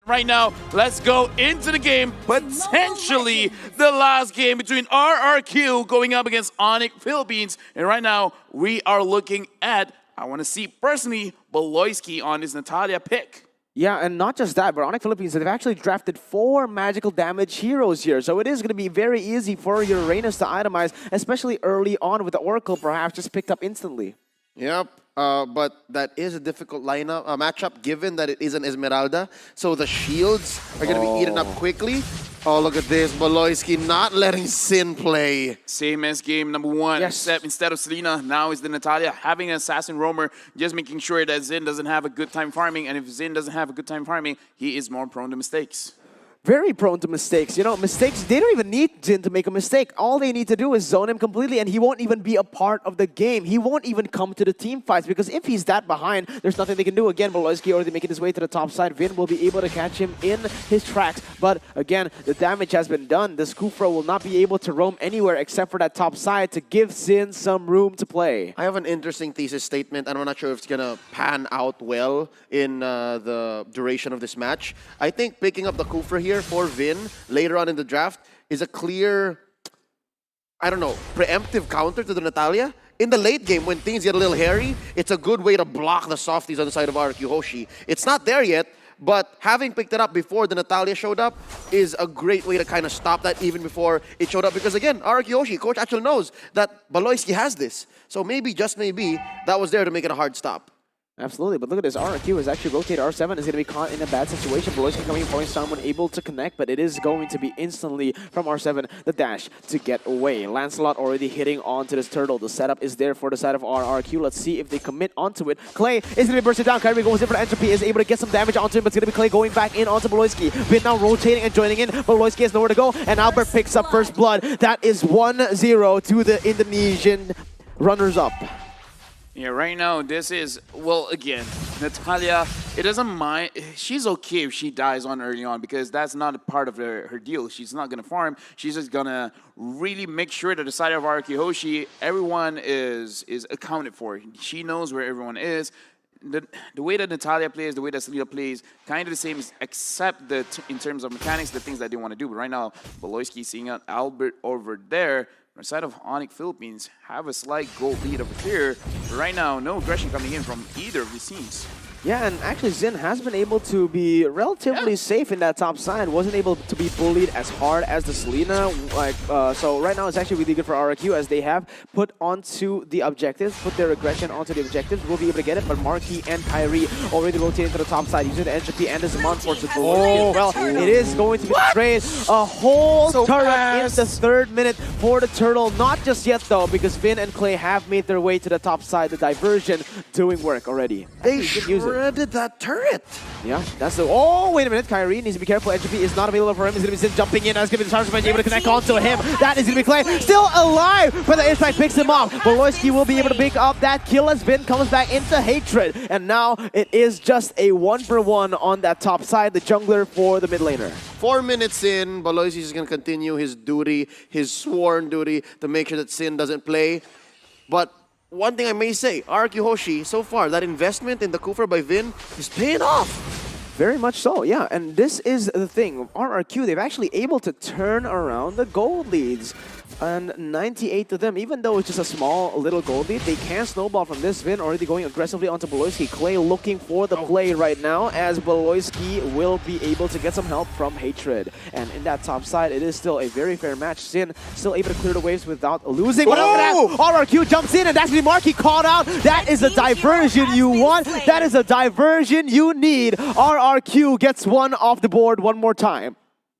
Right now, let's go into the game. Potentially the last game between RRQ going up against Onic Philippines. And right now, we are looking at, I want to see personally, Baloyski on his Natalia pick. Yeah, and not just that, but Onic Philippines, they've actually drafted 4 magical damage heroes here. So it is going to be very easy for your Reynas to itemize, especially early on with the Oracle perhaps just picked up instantly. Yep, but that is a difficult lineup matchup given that it is an Esmeralda. So the shields are going to be eaten up quickly. Oh, look at this. Baloyski not letting Sin play. Same as game number 1, yes. except instead of Selena, now is the Natalia having an Assassin Roamer, just making sure that Zin doesn't have a good time farming. And if Zin doesn't have a good time farming, he is more prone to mistakes. Very prone to mistakes. You know, mistakes, they don't even need Jin to make a mistake. All they need to do is zone him completely and he won't even be a part of the game. He won't even come to the team fights because if he's that behind, there's nothing they can do. Again, Baloyski already making his way to the top side. Vin will be able to catch him in his tracks. But again, the damage has been done. The Scoopro will not be able to roam anywhere except for that top side to give Sin some room to play. I have an interesting thesis statement, and I'm not sure if it's going to pan out well in the duration of this match. I think picking up the Kufra here for Vin later on in the draft is a clear, I don't know, preemptive counter to the Natalia. In the late game, when things get a little hairy, it's a good way to block the softies on the side of RRQ HOSHI. It's not there yet, but having picked it up before the Natalia showed up is a great way to kind of stop that even before it showed up. Because again, RRQ HOSHI, coach actually knows that Baloyski has this. So maybe, just maybe, that was there to make it a hard stop. Absolutely, but look at this. RRQ has actually rotated. R7 is going to be caught in a bad situation. Baloyski coming in for someone able to connect, but it is going to be instantly from R7 the dash to get away. Lancelot already hitting onto this turtle. The setup is there for the side of RRQ. Let's see if they commit onto it. Clay is going to be bursted down. Kyrie goes in for the entropy, is able to get some damage onto him, but it's going to be Clay going back in onto Baloyski. Vin now rotating and joining in. Baloyski has nowhere to go, and Albert picks up first blood. That is 1-0 to the Indonesian runners-up. Yeah, right now, this is, well, again, Natalia, it doesn't mind. She's okay if she dies on early on because that's not a part of her deal. She's not going to farm. She's just going to really make sure that the side of RRQ HOSHI, everyone is accounted for. She knows where everyone is. The way that Natalia plays, the way that Selena plays, kind of the same, except that in terms of mechanics, the things that they want to do. But right now, Baloyski seeing out Albert over there. On the side of Onic Philippines have a slight goal lead over here. But right now, no aggression coming in from either of these teams. Yeah, and actually Zin has been able to be relatively safe in that top side. Wasn't able to be bullied as hard as the Selena. So right now it's actually really good for RRQ as they have put onto the objectives, put their aggression onto the objectives. We'll be able to get it, but Marquis and Kyrie already rotating to the top side using the entropy and the Zaman Force as well. It is going to be trade a whole turret in the 3rd minute for the turtle. Not just yet though, because Vin and Clay have made their way to the top side. The diversion doing work already. They shredded that turret. Yeah, that's the... Oh, wait a minute. Kyrie needs to be careful. Entropy is not available for him. He's going to be Zin jumping in. That's going to be the Charge able to connect onto him. That is going to be Clay. Still alive, but the airstrike picks him off. Baloyski will be able to pick up that kill as Vin comes back into Hatred. And now it is just a 1-for-1 on that top side. The jungler for the mid laner. 4 minutes in, Baloyski is going to continue his duty, his sworn duty, to make sure that Sin doesn't play. But one thing I may say, RRQ HOSHI, so far, that investment in the Kufra by Vin is paying off. Very much so, yeah. And this is the thing. RRQ, they've actually able to turn around the gold leads. And 98 to them, even though it's just a small little gold lead, they can snowball from this. Vin already going aggressively onto Baloyski. Clay looking for the play right now as Baloyski will be able to get some help from Hatred. And in that top side, it is still a very fair match. Sin still able to clear the waves without losing. But look at that! RRQ jumps in and that's the Marquis called out. That is a diversion you want. That is a diversion you need. RRQ gets one off the board one more time.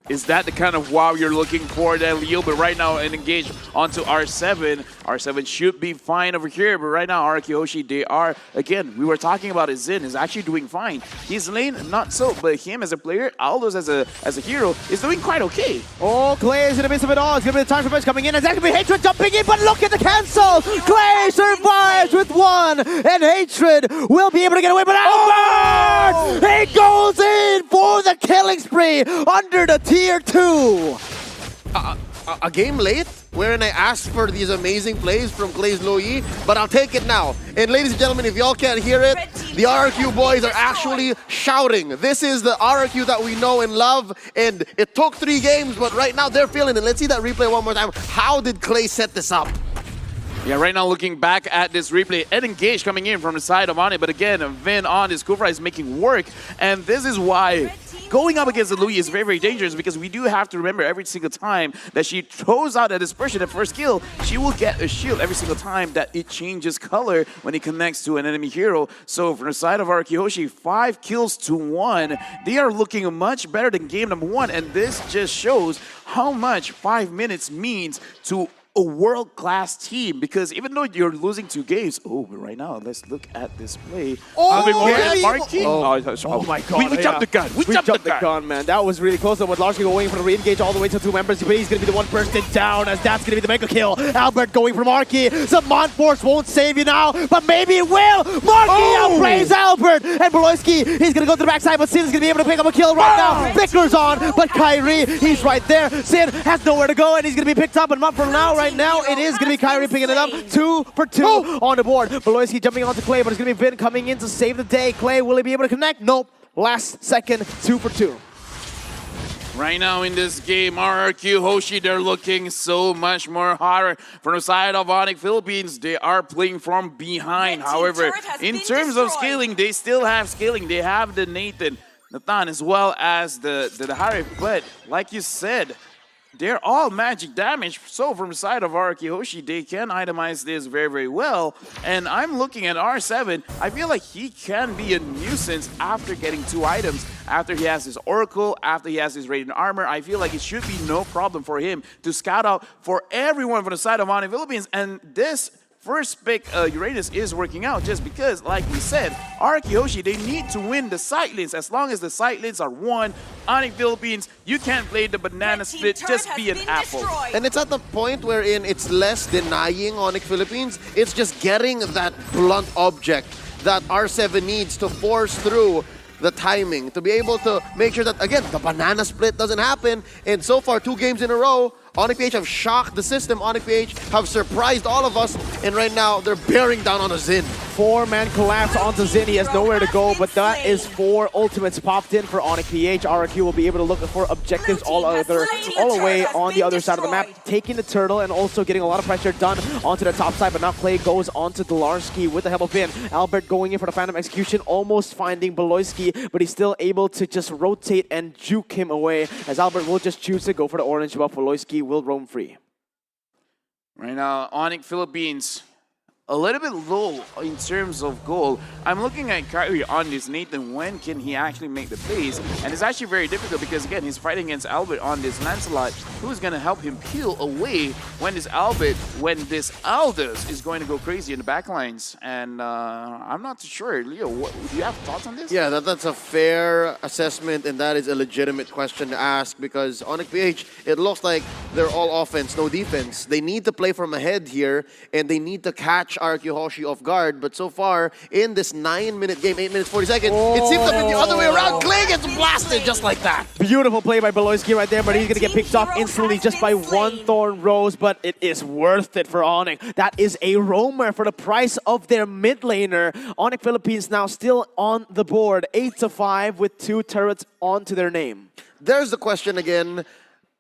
Is that the kind of wow you're looking for, that Leo? But right now, and engage onto R7. R7 should be fine over here, but right now, RRQ HOSHI, they are, again, we were talking about it, Zin is actually doing fine. His lane, not so, but him as a player, Aldos as a hero, is doing quite okay. Oh, Clay is in the midst of it all. It's going to be the time for Bench coming in, and that's going to be Hatred jumping in, but look at the cancel! Clay survives with 1, and Hatred will be able to get away, but Albert! He goes in for the killing spree under the Tier 2. a game late wherein I asked for these amazing plays from Clay's Loyi, but I'll take it now. And ladies and gentlemen, if y'all can't hear it, the RRQ boys are actually shouting. This is the RRQ that we know and love, and it took 3 games, but right now they're feeling it. Let's see that replay one more time. How did Clay set this up? Yeah, right now looking back at this replay, Ed Engage coming in from the side of Onic, but again, Vin on this Kufra is making work, and this is why going up against the Louis is very, very dangerous, because we do have to remember every single time that she throws out a dispersion at first kill, she will get a shield every single time that it changes color when it connects to an enemy hero. So from the side of RRQ HOSHI, 5 kills to 1. They are looking much better than game number 1, and this just shows how much 5 minutes means to a world-class team, because even though you're losing 2 games, right now, let's look at this play. Oh my god. We jumped the gun. We jumped the gun, man. That was really close. With Larski going for the re-engage all the way to 2 members, but he's going to be the one person down, as that's going to be the mega kill. Albert going for Marky. Some Mon Force won't save you now, but maybe it will. Marky outplays Albert, and Beloyski, he's going to go to the backside, but Sin's going to be able to pick up a kill right now. Victor's on, but Kyrie, he's right there. Sin has nowhere to go, and he's going to be picked up, and not for now, right now, it is going to be Kyrie picking it up. 2 for 2 on the board. Beloyski jumping onto Clay, but it's going to be Vin coming in to save the day. Clay, will he be able to connect? Nope. Last second, 2 for 2. Right now in this game, RRQ HOSHI, they're looking so much more hotter. From the side of Onic Philippines, they are playing from behind. However, in terms of scaling, they still have scaling. They have the Nathan as well as the Harry. But like you said, they're all magic damage. So from the side of RRQ HOSHI, they can itemize this very, very well. And I'm looking at R7. I feel like he can be a nuisance after getting 2 items. After he has his Oracle, after he has his Radiant Armor, I feel like it should be no problem for him to scout out for everyone from the side of Onic Philippines. And this first pick, Uranus, is working out just because, like we said, RRQ HOSHI, they need to win the side lanes. As long as the side lanes are won, Onic Philippines, you can't play the banana split, just be an apple. And it's at the point wherein it's less denying Onic Philippines, it's just getting that blunt object that R7 needs to force through the timing, to be able to make sure that, again, the banana split doesn't happen. And so far, 2 games in a row, Onic PH have shocked the system. Onic PH have surprised all of us, and right now they're bearing down on a Xin. 4-man collapse onto Xin. He has nowhere to go, but that is 4 ultimates popped in for Onic PH. RRQ will be able to look for objectives all the way on the other side of the map, taking the turtle and also getting a lot of pressure done onto the top side, but now Clay goes onto Delarski with the help of Vin. Albert going in for the Phantom Execution, almost finding Beloyski, but he's still able to just rotate and juke him away, as Albert will just choose to go for the orange, while Beloyski will roam free. Right now, Onic Philippines, a little bit low in terms of goal. I'm looking at Kyrie on this Nathan. When can he actually make the plays? And it's actually very difficult because, again, he's fighting against Albert on this Lancelot, who's going to help him peel away when this Aldous is going to go crazy in the backlines. And I'm not too sure. Leo, do you have thoughts on this? Yeah, that's a fair assessment, and that is a legitimate question to ask, because Onic PH, it looks like they're all offense, no defense. They need to play from ahead here, and they need to catch RRQ HOSHI off guard, but so far in this 9-minute game, 8 minutes 40 seconds, it seems to have been the other way around. Clay gets blasted just like that. Beautiful play by Beloyski right there, but he's gonna get picked off instantly just by 1 Thorn Rose, but it is worth it for Onic. That is a roamer for the price of their mid laner. Onic Philippines now still on the board, 8-5 with 2 turrets onto their name. There's the question again,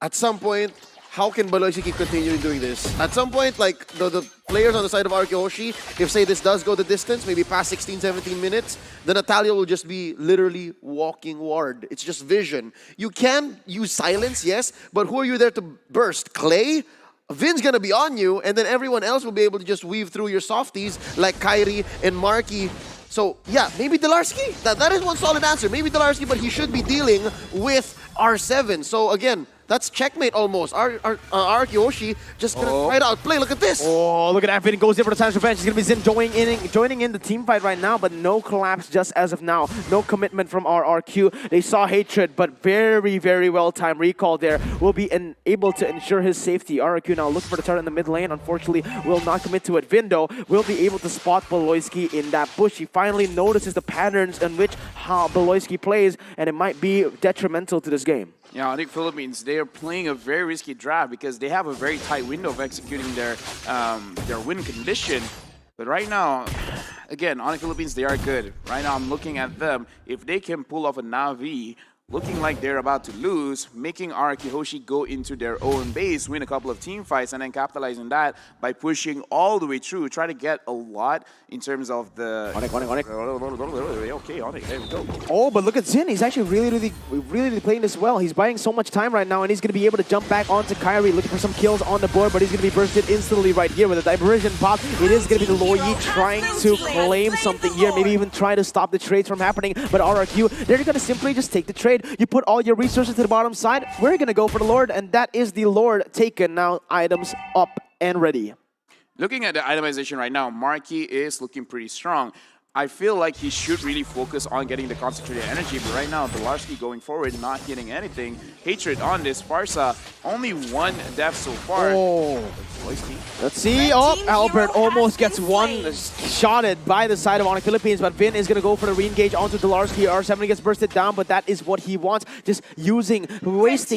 at some point, how can Beloyski keep continuing doing this? At some point, like the players on the side of RRQ HOSHI, if say this does go the distance, maybe past 16, 17 minutes, then Natalia will just be literally walking ward. It's just vision. You can use silence, yes, but who are you there to burst? Clay? Vin's gonna be on you, and then everyone else will be able to just weave through your softies like Kyrie and Marky. So yeah, maybe Delarski. That is one solid answer. Maybe Delarski, but he should be dealing with R7. So again, that's checkmate almost. RRQ HOSHI just gonna try to outplay. Look at this. Oh, look at that. Vin goes in for the Titan's Revenge. He's gonna be Xin joining in the team fight right now, but no collapse just as of now. No commitment from RRQ. They saw hatred, but very, very well timed recall there will be able to ensure his safety. RRQ now looking for the turret in the mid lane. Unfortunately, will not commit to it. Vindo will be able to spot Beloyski in that bush. He finally notices the patterns in which how Beloyski plays, and it might be detrimental to this game. Yeah, I think Philippines, they they are playing a very risky draft because they have a very tight window of executing their win condition. But right now, again, Onic Philippines, they are good. Right now, I'm looking at them. If they can pull off a NAVI, looking like they're about to lose, making RRQ HOSHI go into their own base, win a couple of team fights, and then capitalize on that by pushing all the way through, try to get a lot in terms of the... Onic. Okay, Onic, there we go. Oh, but look at Zin. He's actually really playing this well. He's buying so much time right now, and he's going to be able to jump back onto Kyrie, looking for some kills on the board, but he's going to be bursted instantly right here with a diversion pop. It is going to be the Loyi trying to claim something here, maybe even try to stop the trades from happening, but RRQ, they're going to simply just take the trade. You put all your resources to the bottom side, we're going to go for the Lord, and that is the Lord taken. Now, items up and ready. Looking at the itemization right now, Marky is looking pretty strong. I feel like he should really focus on getting the concentrated energy, but right now, Belarski going forward, not getting anything. Hatred on this. Farsa, only one death so far. Oh, let's see. Oh, Albert almost gets one-shotted by the side of Onic Philippines, but Vin is going to go for the re-engage onto Delarski. R7 gets bursted down, but that is what he wants. Just wasting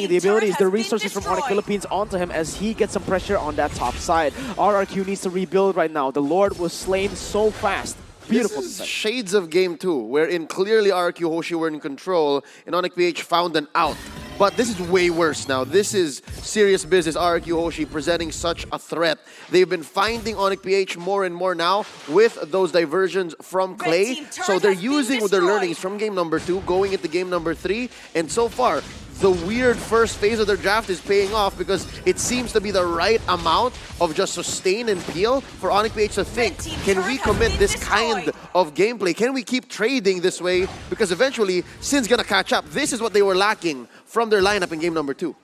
the abilities, the resources from Onic Philippines onto him as he gets some pressure on that top side. RRQ needs to rebuild right now. The Lord was slain so fast. Beautiful. This is shades of game 2, wherein clearly RRQ HOSHI were in control and Onic PH found an out. But this is way worse now. This is serious business. RRQ HOSHI presenting such a threat. They've been finding Onic PH more and more now with those diversions from Clay. So they're using their learnings from game number 2, going into game number 3. And so far, the weird first phase of their draft is paying off because it seems to be the right amount of just sustain and peel for Onic PH to think, can we commit this kind of gameplay? Can we keep trading this way? Because eventually, Sin's gonna catch up. This is what they were lacking from their lineup in game number 2.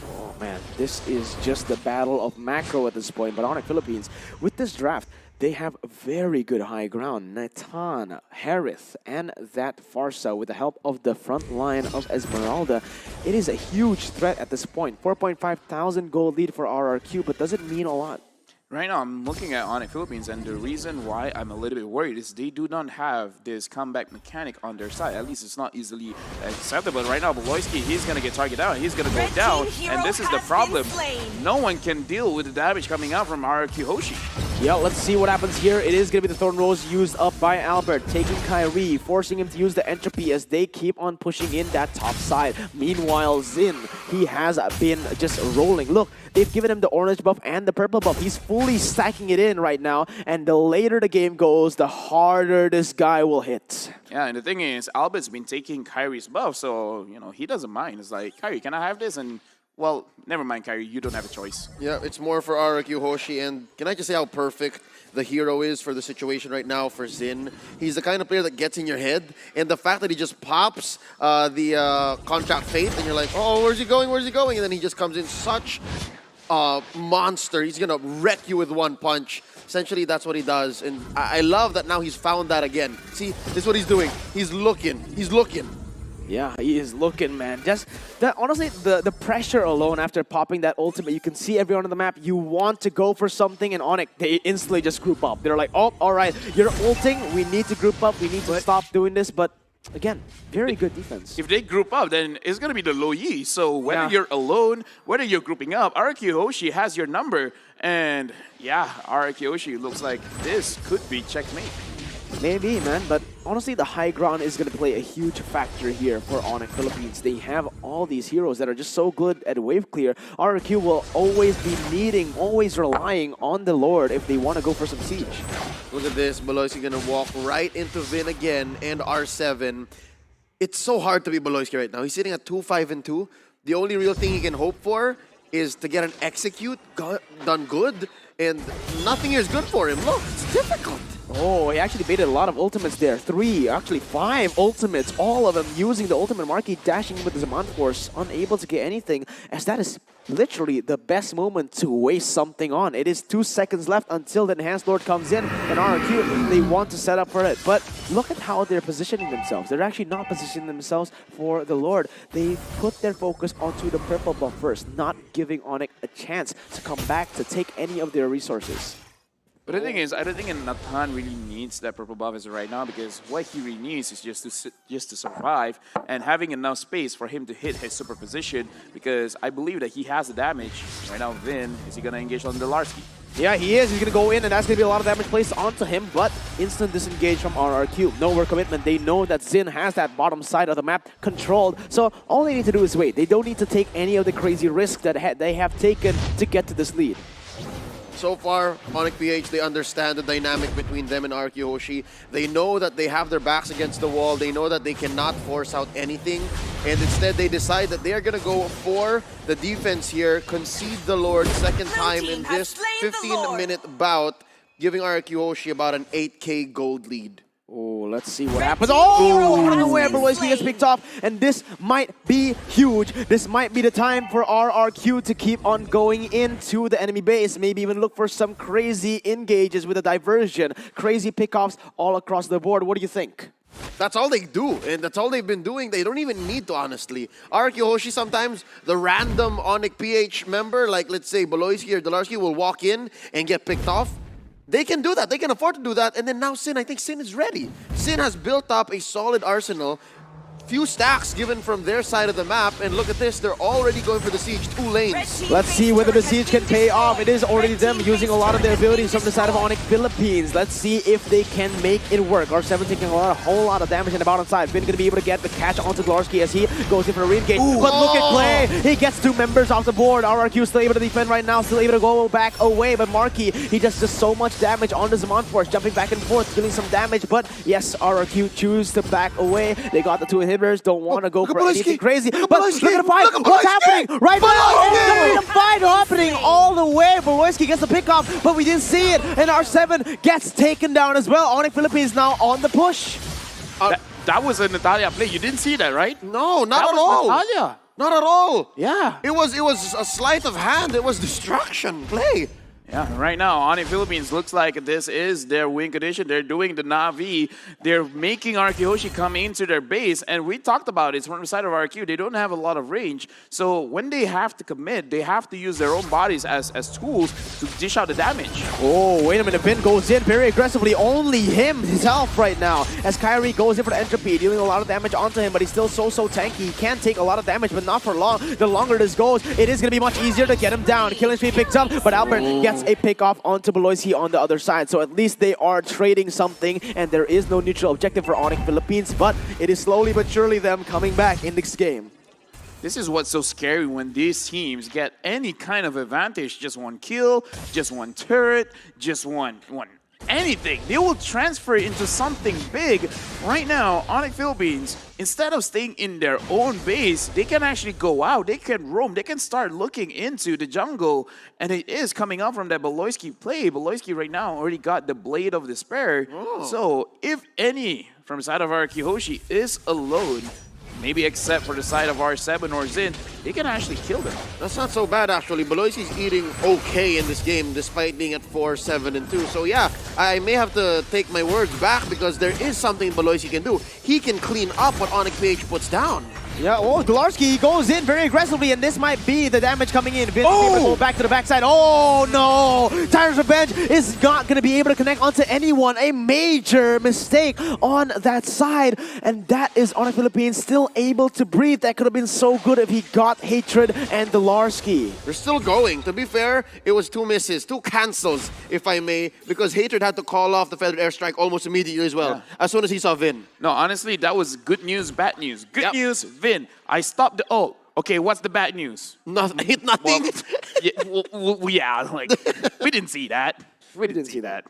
Oh man, this is just the battle of macro at this point. But Onic Philippines, with this draft, they have very good high ground. Natan, Harith, and that Farsa with the help of the front line of Esmeralda. It is a huge threat at this point. 4,500 gold lead for RRQ, but does it mean a lot? Right now, I'm looking at Onic Philippines, and the reason why I'm a little bit worried is they do not have this comeback mechanic on their side. At least it's not easily acceptable. Right now, Beloyski, he's going to get targeted out. He's going to go down, and this is the problem. No one can deal with the damage coming out from RRQ HOSHI. Yeah, let's see what happens here. It is going to be the Thorn Rose used up by Albert, taking Kyrie, forcing him to use the entropy as they keep on pushing in that top side. Meanwhile, Zin, he has been just rolling. Look, they've given him the orange buff and the purple buff. He's fully stacking it in right now, and the later the game goes, the harder this guy will hit. Yeah, and the thing is, Albert's been taking Kyrie's buff, so, you know, he doesn't mind. It's like, Kyrie, can I have this? And, well, never mind, Kyrie, you don't have a choice. Yeah, it's more for RRQ HOSHI, and can I just say how perfect the hero is for the situation right now for Zin? He's the kind of player that gets in your head, and the fact that he just pops the contract fate, and you're like, oh, where's he going, where's he going? And then he just comes in such a monster. He's gonna wreck you with one punch. Essentially, that's what he does, and I love that now he's found that again. See, this is what he's doing. He's looking. He's looking. Yeah, he is looking, man. Just that, honestly, the pressure alone after popping that ultimate, you can see everyone on the map. You want to go for something, and Onic, they instantly just group up. They're like, oh, all right, you're ulting. We need to group up. We need to stop doing this. But again, very good defense. If they group up, then it's going to be the Loyi. So whether you're alone, whether you're grouping up, RRQ HOSHI has your number. And yeah, RRQ HOSHI looks like this could be checkmate. Maybe, man, but honestly, the high ground is going to play a huge factor here for Onic Philippines. They have all these heroes that are just so good at wave clear. RRQ will always be needing, always relying on the Lord if they want to go for some siege. Look at this. Beloyski going to walk right into Vin again and R7. It's so hard to be Beloyski right now. He's sitting at 2-5-2. The only real thing he can hope for is to get an execute done good, and nothing here is good for him. Look, it's difficult. Oh, he actually baited a lot of ultimates there. 3, actually 5 ultimates. All of them using the ultimate Marquee, dashing with the Zaman Force, unable to get anything, as that is literally the best moment to waste something on. It is 2 seconds left until the Enhanced Lord comes in, and RRQ, they want to set up for it. But look at how they're positioning themselves. They're actually not positioning themselves for the Lord. They put their focus onto the purple buff first, not giving Onic a chance to come back to take any of their resources. But the thing is, I don't think Nathan really needs that purple buff as of right now, because what he really needs is just to survive and having enough space for him to hit his superposition, because I believe that he has the damage. Right now, Vin, is he going to engage on the Larsky? Yeah, he is. He's going to go in, and that's going to be a lot of damage placed onto him, but instant disengage from RRQ. Nowhere commitment. They know that Xin has that bottom side of the map controlled, so all they need to do is wait. They don't need to take any of the crazy risks that they have taken to get to this lead. So far, Onic PH, they understand the dynamic between them and RRQ HOSHI. They know that they have their backs against the wall. They know that they cannot force out anything. And instead, they decide that they are going to go for the defense here, concede the Lord second time in this 15-minute bout, giving RRQ HOSHI about an 8K gold lead. Oh, let's see what happens. Oh, unaware, Beloyski gets picked off, and this might be huge. This might be the time for RRQ to keep on going into the enemy base. Maybe even look for some crazy engages with a diversion. Crazy pickoffs all across the board. What do you think? That's all they do, and that's all they've been doing. They don't even need to, honestly. RRQ HOSHI, sometimes the random Onic PH member, like let's say Beloyski or Dolarski, will walk in and get picked off. They can do that. They can afford to do that. And then now Sin, I think Sin is ready. Sin has built up a solid arsenal. Few stacks given from their side of the map, and look at this, they're already going for the siege, 2 lanes. Let's see whether the siege can pay off. It is already them using a lot of their abilities from the side of Onic Philippines. Let's see if they can make it work. R7 taking a whole lot of damage on the bottom side. Finn going to be able to get the catch onto Glarsky as he goes in for a re-engage. But look at play. He gets 2 members off the board. RRQ still able to defend right now, still able to go back away. But Marky, he does just so much damage on the Zaman Force, jumping back and forth, dealing some damage. But yes, RRQ choose to back away. They got the 2 inhibitors. Don't want to go for anything crazy. But look at the fight. What's happening right now? Oh, the fight happening all the way. Beloyski gets the pick off, but we didn't see it. And R7 gets taken down as well. Onic Philippines now on the push. That was a Natalia play. You didn't see that, right? No, not at all. Natalia. Not at all. Yeah. It was a sleight of hand. It was distraction play. Yeah, right now, Onic Philippines looks like this is their win condition. They're doing the Navi. They're making RRQ HOSHI come into their base. And we talked about it from the side of RRQ. They don't have a lot of range. So when they have to commit, they have to use their own bodies as tools to dish out the damage. Oh, wait a minute. Vin goes in very aggressively. Only himself right now. As Kyrie goes in for the entropy, dealing a lot of damage onto him. But he's still so tanky. He can take a lot of damage, but not for long. The longer this goes, it is going to be much easier to get him down. Killing spree picked up, but Albert gets a pick off onto Beloyski on the other side. So at least they are trading something, and there is no neutral objective for Onic Philippines, but it is slowly but surely them coming back in this game. This is what's so scary when these teams get any kind of advantage. Just one kill, just one turret, just one anything. They will transfer into something big. Right now, Onic Philippines, instead of staying in their own base, they can actually go out, they can roam, they can start looking into the jungle, and it is coming out from that Beloyski play. Beloyski right now already got the Blade of Despair. So if any from the side of RRQ HOSHI is alone, maybe except for the side of R7 or Xin, they can actually kill them. That's not so bad, actually. Beloyski's eating okay in this game, despite being at 4-7-2. So yeah, I may have to take my words back, because there is something Beloyski can do. He can clean up what Onic PH puts down. Yeah, Dolarski goes in very aggressively, and this might be the damage coming in. Vince able to go back to the backside. Oh no! Tyrant's Revenge is not going to be able to connect onto anyone. A major mistake on that side, and that is Onic Philippines still able to breathe. That could have been so good if he got Hatred and Dolarski. They're still going. To be fair, it was 2 misses, 2 cancels, if I may, because Hatred had to call off the Feathered Airstrike almost immediately as well, as soon as he saw Vin. No, honestly, that was good news, bad news. Good news, Vin, I stopped the... Oh, okay, what's the bad news? Nothing. Yeah, like, we didn't see that. We didn't see that.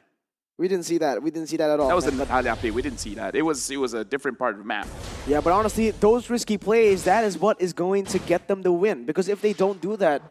We didn't see that. We didn't see that at all. That was the Natalia play. We didn't see that. It was a different part of the map. Yeah, but honestly, those risky plays, that is what is going to get them the win. Because if they don't do that,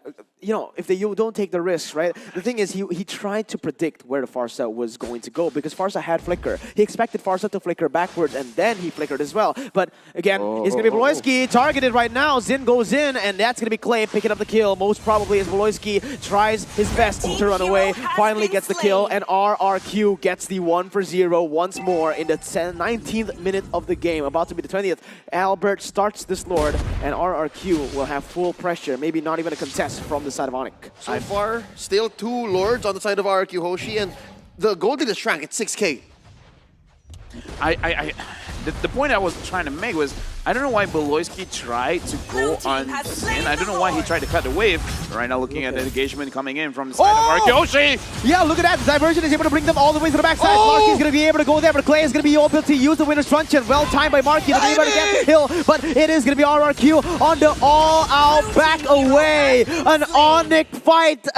you know, if they don't take the risks, right? The thing is, he tried to predict where the Farsa was going to go, because Farsa had Flicker. He expected Farsa to flicker backwards, and then he flickered as well. But again, it's going to be Beloyski targeted right now. Xin goes in, and that's going to be Clay picking up the kill. Most probably as Beloyski tries his best to run away. Finally gets the kill, and RRQ gets the 1-for-0 once more in the 19th minute of the game. About to be the 20th. Albert starts this Lord, and RRQ will have full pressure. Maybe not even a contest from the side of Onic. So far, still 2 Lords on the side of RRQ HOSHI, and the gold lead is shrank. It's 6K. The point I was trying to make was, I don't know why Beloyski tried to go on Sin. I don't know why he tried to cut the wave. But right now, looking at the engagement coming in from the side of RRQ HOSHI. Yeah, look at that. The diversion is able to bring them all the way to the backside. Marky's going to be able to go there, but Clay is going to be able to use the winner's truncheon. Well timed by Marky to be able to get the kill, but it is going to be RRQ on the all-out back away. An Onic fight,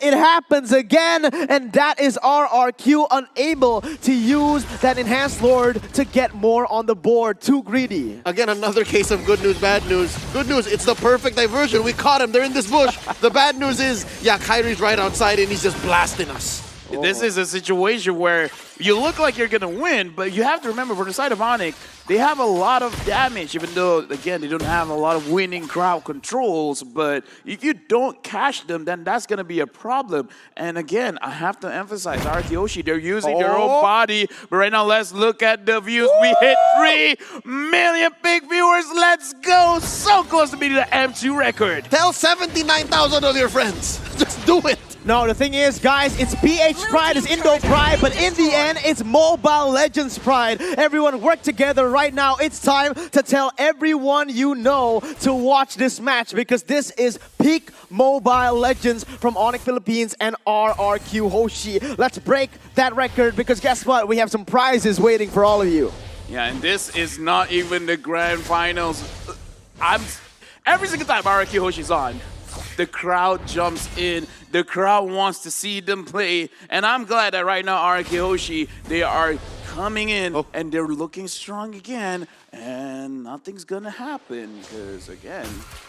It happens again, and that is RRQ unable to use that enhanced Lord to get more on the board. Too greedy. Again, another case of good news, bad news. Good news, it's the perfect diversion. We caught him. They're in this bush. The bad news is, yeah, Kyrie's right outside and he's just blasting us. This is a situation where you look like you're going to win, but you have to remember, for the side of Onic, they have a lot of damage, even though, again, they don't have a lot of winning crowd controls. But if you don't catch them, then that's going to be a problem. And again, I have to emphasize, RRQ HOSHI, they're using their own body. But right now, let's look at the views. We hit 3 million big viewers. Let's go. So close to beating the M2 record. Tell 79,000 of your friends. Just do it. No, the thing is, guys, it's PH Pride, it's Indo Pride, but in the end, it's Mobile Legends Pride. Everyone work together right now. It's time to tell everyone you know to watch this match, because this is peak Mobile Legends from Onic Philippines and RRQ HOSHI. Let's break that record, because guess what? We have some prizes waiting for all of you. Yeah, and this is not even the grand finals. Every single time RRQ HOSHI's on, the crowd jumps in. The crowd wants to see them play. And I'm glad that right now, RRQ HOSHI, they are coming in and they're looking strong again. And nothing's going to happen. Because, again,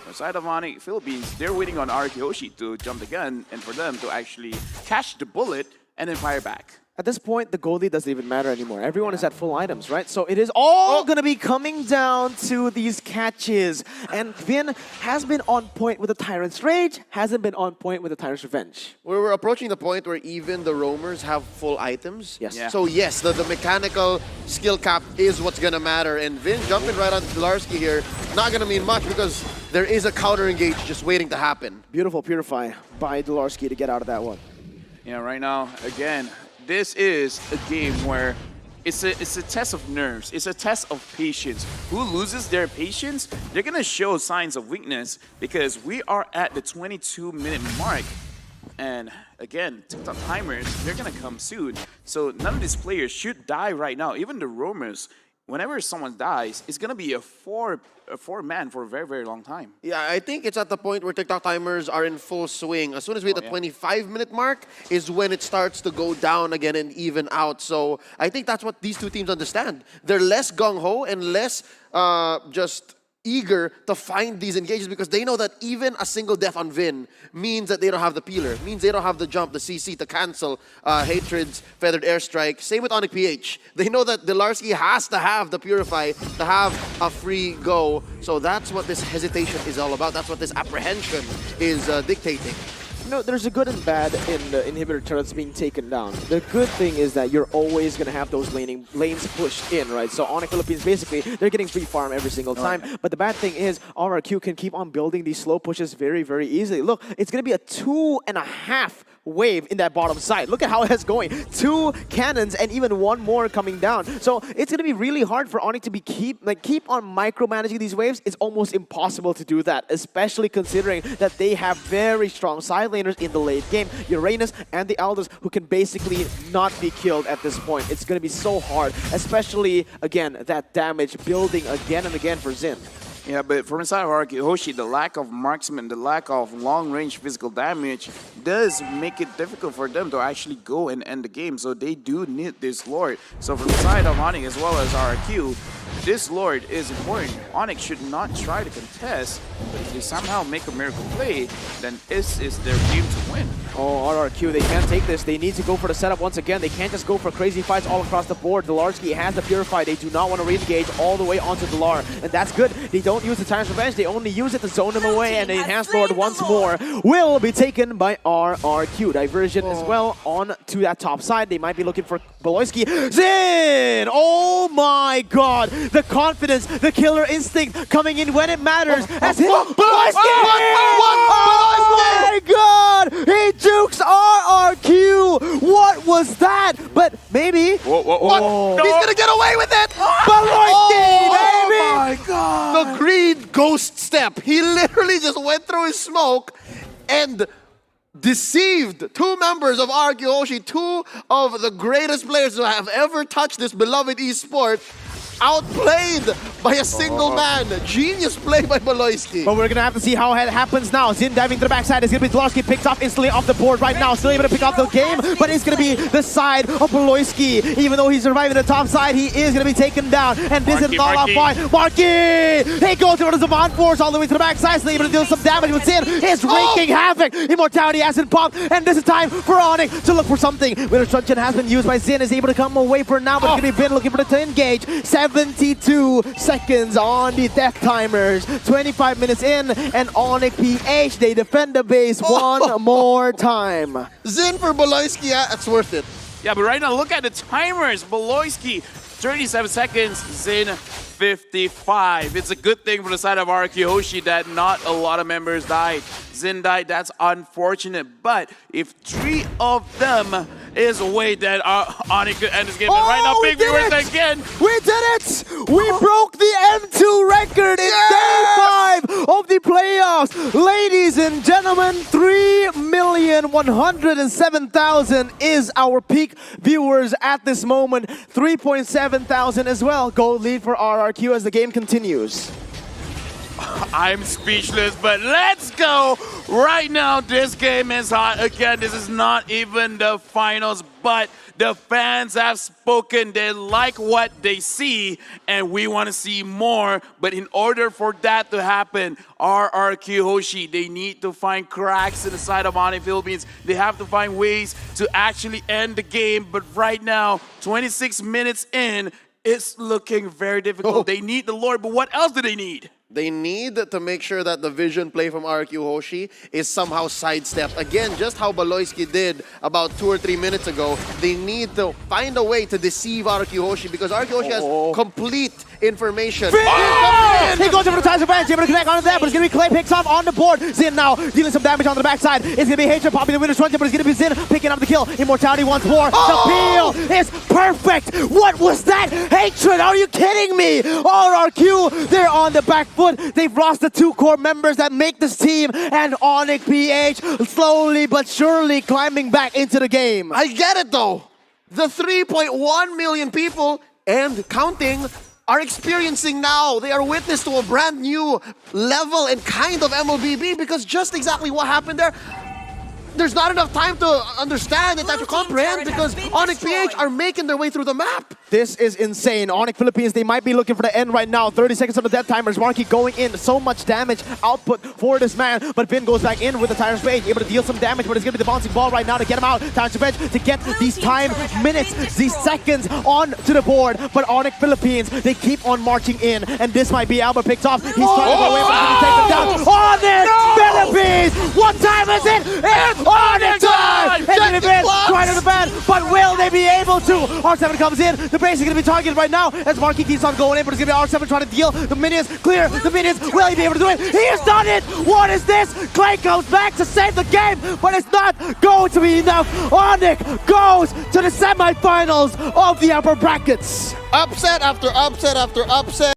the side of Onic Philippines, they're waiting on RRQ HOSHI to jump the gun and for them to actually catch the bullet and then fire back. At this point, the gold lead doesn't even matter anymore. Everyone is at full items, right? So it is all going to be coming down to these catches. And Vin has been on point with the Tyrant's Rage, hasn't been on point with the Tyrant's Revenge. We're approaching the point where even the roamers have full items. Yes. Yeah. So yes, the mechanical skill cap is what's going to matter. And Vin jumping right on Delarski here, not going to mean much because there is a counter engage just waiting to happen. Beautiful Purify by Delarski to get out of that one. Yeah, right now, again, this is a game where it's a test of nerves. It's a test of patience. Who loses their patience, they're going to show signs of weakness, because we are at the 22-minute mark. And again, TikTok timers, they're going to come soon. So none of these players should die right now. Even the roamers, whenever someone dies, it's going to be a four-man for a very, very long time. Yeah, I think it's at the point where TikTok timers are in full swing. As soon as we hit the 25-minute mark is when it starts to go down again and even out. So I think that's what these two teams understand. They're less gung-ho and less just eager to find these engages, because they know that even a single death on Vin means that they don't have the peeler, means they don't have the jump, the CC to cancel Hatred's Feathered Airstrike. Same with Onic PH. They know that Delarski has to have the Purify to have a free go. So that's what this hesitation is all about. That's what this apprehension is dictating. You know, there's a good and bad in the inhibitor turrets being taken down. The good thing is that you're always going to have those lanes pushed in, right? So Onic Philippines, basically, they're getting free farm every single time. But the bad thing is RRQ can keep on building these slow pushes very, very easily. Look, it's going to be a 2.5 wave in that bottom side. Look at how it's going. 2 cannons and even 1 more coming down. So it's going to be really hard for Onic to keep on micromanaging these waves. It's almost impossible to do that, especially considering that they have very strong side laners in the late game. Uranus and the Aldous, who can basically not be killed at this point. It's going to be so hard, especially, again, that damage building again and again for Xin. Yeah, but from inside of RRQ HOSHI, the lack of marksman, the lack of long-range physical damage does make it difficult for them to actually go and end the game. So they do need this Lord. So from the side of Onic as well as RRQ, this Lord is important. Onic should not try to contest, but if they somehow make a miracle play, then this is their game to win. Oh, RRQ, they can't take this. They need to go for the setup once again. They can't just go for crazy fights all across the board. Delarski has the Purify. They do not want to re-engage all the way onto Delar, and that's good. They don't use the Tyrant's Revenge. They only use it to zone him away, and the Enhanced Lord once more will be taken by RRQ. Diversion as well on to that top side. They might be looking for Beloyski. Xin! Oh my god! The confidence, the killer instinct coming in when it matters. As Beloyski! Oh my god! He jukes RRQ! What was that? But maybe... Whoa. What? He's gonna get away with it! Baloyski, baby! Oh my God! The green ghost step. He literally just went through his smoke and deceived two members of RRQ HOSHI, two of the greatest players who have ever touched this beloved esport. Outplayed by a single man. Genius play by Baloyski. But we're gonna have to see how it happens now. Zin diving to the backside. It's gonna be Baloyski picked up instantly off the board right now. Still able to pick up the game, but it's gonna be the side of Baloyski. Even though he's surviving the top side, he is gonna be taken down. And this is not a fight. Marky! He goes over to the Zaman Force all the way to the backside. Still able to deal some damage, but Zin is wreaking havoc. Immortality hasn't popped, and this is time for Onic to look for something. Winter Truncheon has been used by Zin, is able to come away for now, but it's gonna be Vin looking for the to engage. 72 seconds on the death timers. 25 minutes in, and Onic PH, they defend the base one more time. Zin for Baloyski, yeah, that's worth it. Yeah, but right now, look at the timers. Baloyski, 37 seconds. Zin, 55. It's a good thing for the side of RRQ HOSHI that not a lot of members died. Zin died, that's unfortunate. But if 3 of them is a way that Onic could end this game. And right now, big viewers again. We did it! We broke the M2 record in day 5 of the playoffs. Ladies and gentlemen, 3,107,000 is our peak viewers at this moment. 3,700 as well. Gold lead for RRQ as the game continues. I'm speechless, but let's go. Right now, this game is hot. Again, this is not even the finals, but the fans have spoken. They like what they see, and we want to see more. But in order for that to happen, RRQ HOSHI, they need to find cracks in the side of Onic Philippines. They have to find ways to actually end the game. But right now, 26 minutes in, it's looking very difficult. They need the Lord, but what else do they need? They need to make sure that the vision play from RRQ HOSHI is somehow sidestepped. Again, just how Baloyski did about 2 or 3 minutes ago, they need to find a way to deceive RRQ HOSHI because RRQ HOSHI has complete information. He goes over to Tyson Bench, able to connect onto that, but it's going to be Clay picks up on the board. Zin now dealing some damage on the backside. It's going to be Hatred popping the Winner's Truncheon, but it's going to be Zin picking up the kill. Immortality once more. The peel is perfect. What was that? Hatred, are you kidding me? RRQ, they're on the back foot. They've lost the 2 core members that make this team, and Onic PH slowly but surely climbing back into the game. I get it though. The 3.1 million people and counting are experiencing now. They are witness to a brand new level and kind of MLBB because just exactly what happened there, there's not enough time to understand and to comprehend because Onic PH are making their way through the map. This is insane. Onic Philippines, they might be looking for the end right now. 30 seconds on the death timers. Marky going in. So much damage output for this man. But Vin goes back in with the Tyrant's Rage. Able to deal some damage, but it's going to be the bouncing ball right now to get him out. Tyrant's Rage to get these time minutes, these seconds on to the board. But Onic Philippines, they keep on marching in. And this might be Albert picked off. He's trying to go away, but he's going to take them down. Onic Philippines! What time is it? It's Onic time! It's going to be right on the band, but will they be able to? R7 comes in. The base is going to be targeted right now as Marky keeps on going in, but it's going to be R7 trying to deal. The minions clear. The minions, will he be able to do it? He has done it! What is this? Clay comes back to save the game, but it's not going to be enough. Onic goes to the semifinals of the upper brackets. Upset after upset after upset.